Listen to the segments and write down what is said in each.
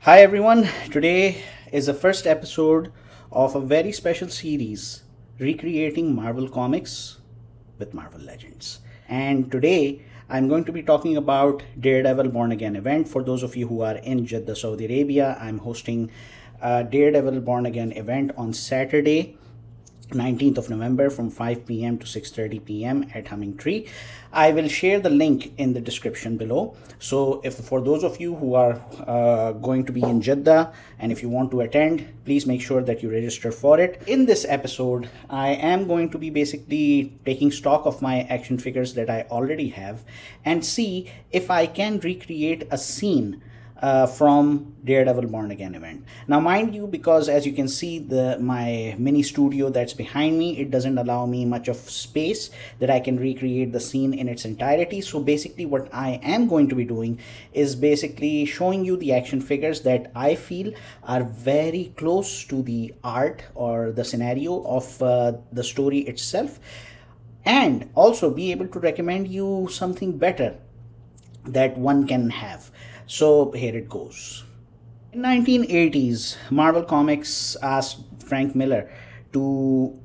Hi everyone, today is the first episode of a very special series recreating Marvel Comics with Marvel Legends. And today I'm going to be talking about Daredevil Born Again event. For those of you who are in Jeddah, Saudi Arabia, I'm hosting a Daredevil Born Again event on Saturday, 19th of November from 5 p.m. to 6:30 p.m. at Humming Tree. I will share the link in the description below. So if for those of you who are going to be in Jeddah and if you want to attend, please make sure that you register for it. In this episode, I am going to be basically taking stock of my action figures that I already have and see if I can recreate a scene from Daredevil Born Again event. Now mind you, because as you can see my mini studio that's behind me, it doesn't allow me much of space that I can recreate the scene in its entirety. So basically what I am going to be doing is basically showing you the action figures that I feel are very close to the art or the scenario of the story itself, and also be able to recommend you something better that one can have. So here it goes. In 1980s, Marvel Comics asked Frank Miller to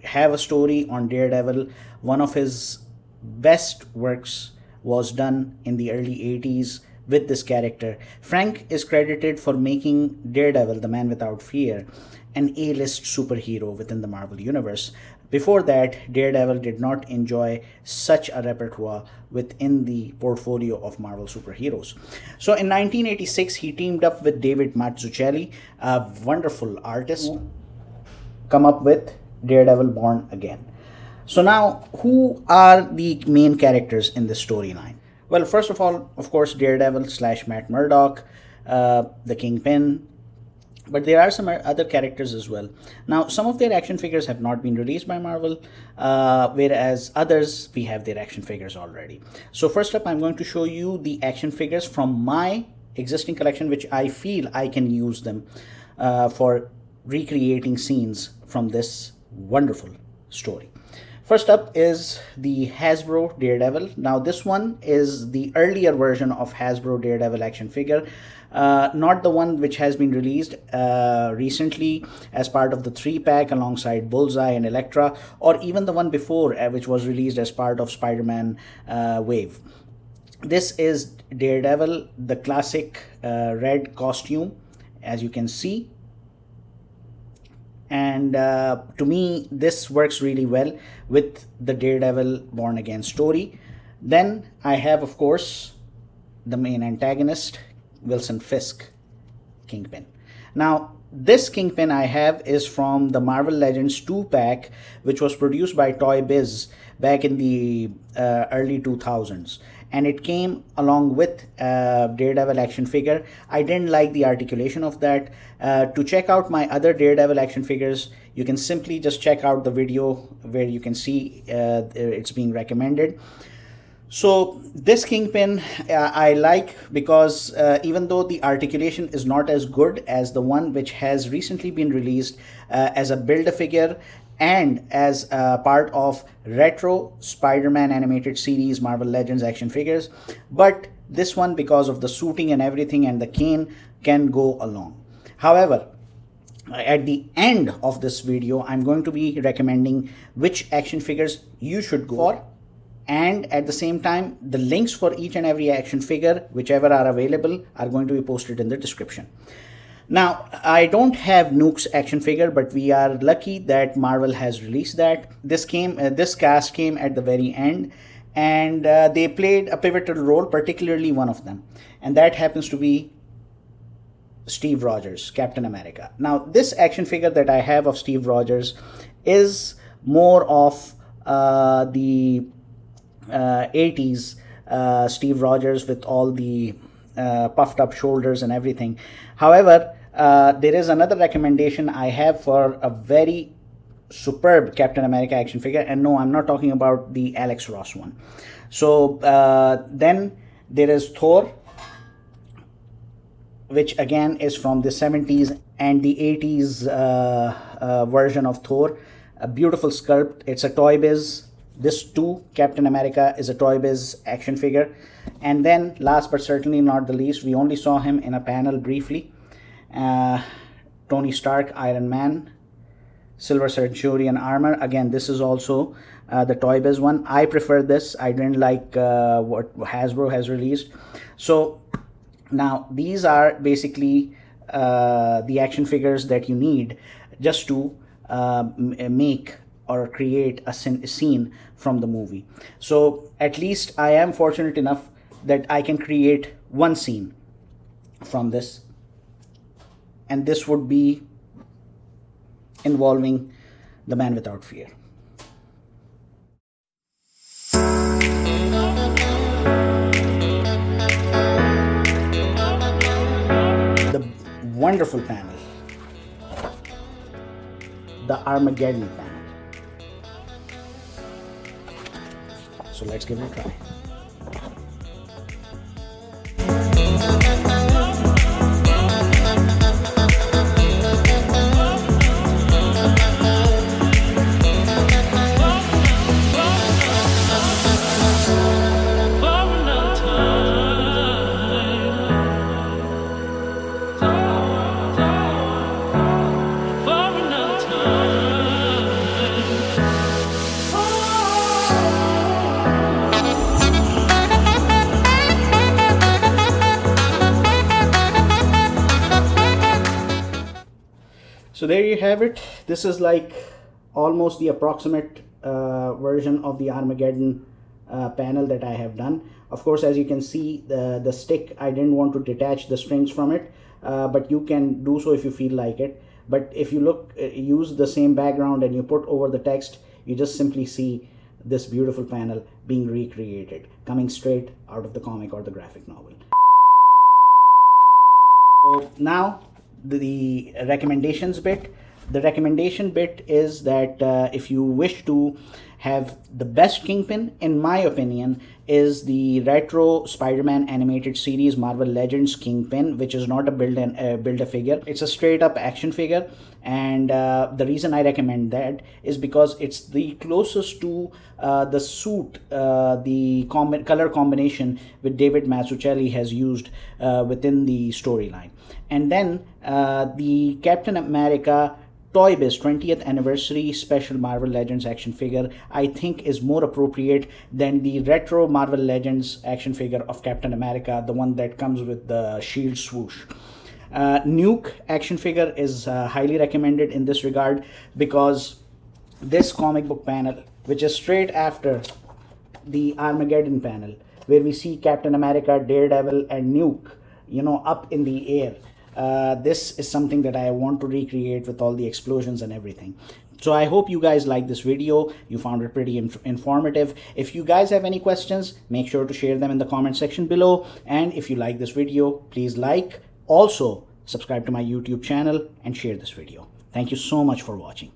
have a story on Daredevil. One of his best works was done in the early 80s with this character. Frank is credited for making Daredevil, the Man Without Fear, an A-list superhero within the Marvel Universe. Before that, Daredevil did not enjoy such a repertoire within the portfolio of Marvel superheroes. So in 1986, he teamed up with David Mazzucchelli, a wonderful artist, come up with Daredevil Born Again. So now, who are the main characters in this storyline? Well, first of all, of course, Daredevil / Matt Murdock, the Kingpin, but there are some other characters as well. Now, some of their action figures have not been released by Marvel, whereas others, we have their action figures already. So first up, I'm going to show you the action figures from my existing collection, which I feel I can use them for recreating scenes from this wonderful story. First up is the Hasbro Daredevil. Now this one is the earlier version of Hasbro Daredevil action figure, not the one which has been released recently as part of the 3-pack alongside Bullseye and Elektra, or even the one before which was released as part of Spider-Man Wave. This is Daredevil, the classic red costume, as you can see. And to me, this works really well with the Daredevil Born Again story. Then I have, of course, the main antagonist, Wilson Fisk, Kingpin. Now, this Kingpin I have is from the Marvel Legends 2-pack, which was produced by Toy Biz back in the early 2000s. And it came along with Daredevil action figure. I didn't like the articulation of that. To check out my other Daredevil action figures, you can simply just check out the video where you can see it's being recommended. So this Kingpin I like because even though the articulation is not as good as the one which has recently been released as a Build-A-Figure and as a part of retro Spider-Man animated series Marvel Legends action figures, but this one, because of the suiting and everything and the cane, can go along. However, at the end of this video, I'm going to be recommending which action figures you should go for, and at the same time, the links for each and every action figure, whichever are available, are going to be posted in the description. Now, I don't have Nuke's action figure, but we are lucky that Marvel has released that. This cast came at the very end, and they played a pivotal role, particularly one of them, and that happens to be Steve Rogers, Captain America. Now, this action figure that I have of Steve Rogers is more of the 80s Steve Rogers with all the puffed up shoulders and everything. However, there is another recommendation I have for a very superb Captain America action figure, and no, I'm not talking about the Alex Ross one. So then there is Thor, which again is from the 70s and the 80s version of Thor. A beautiful sculpt. It's a Toy Biz. This too, Captain America, is a Toy Biz action figure. And then last but certainly not the least, we only saw him in a panel briefly. Tony Stark, Iron Man, Silver Centurion armor. Again, this is also the Toy Biz one. I prefer this. I didn't like what Hasbro has released. So now these are basically the action figures that you need just to make or create a scene from the movie. So at least I am fortunate enough that I can create one scene from this, and this would be involving the Man Without Fear. The wonderful panel, the Armageddon panel. So let's give it a try. So there you have it. This is like almost the approximate version of the Armageddon panel that I have done. Of course, as you can see, the stick, I didn't want to detach the strings from it, but you can do so if you feel like it. But if you look, use the same background and you put over the text, you just simply see this beautiful panel being recreated, coming straight out of the comic or the graphic novel. So now the recommendations bit. The recommendation bit is that if you wish to have the best Kingpin, in my opinion, is the retro Spider-Man animated series Marvel Legends Kingpin, which is not a build a figure. It's a straight up action figure, and the reason I recommend that is because it's the closest to the suit, the color combination with David Mazzucchelli has used within the storyline. And then the Captain America Toy Biz 20th Anniversary Special Marvel Legends action figure, I think, is more appropriate than the retro Marvel Legends action figure of Captain America, the one that comes with the shield swoosh. Nuke action figure is highly recommended in this regard, because this comic book panel, which is straight after the Armageddon panel, where we see Captain America, Daredevil, and Nuke, you know, up in the air. This is something that I want to recreate with all the explosions and everything. So I hope you guys like this video. You found it pretty informative. If you guys have any questions, make sure to share them in the comment section below. And if you like this video, please like. Also, subscribe to my YouTube channel and share this video. Thank you so much for watching.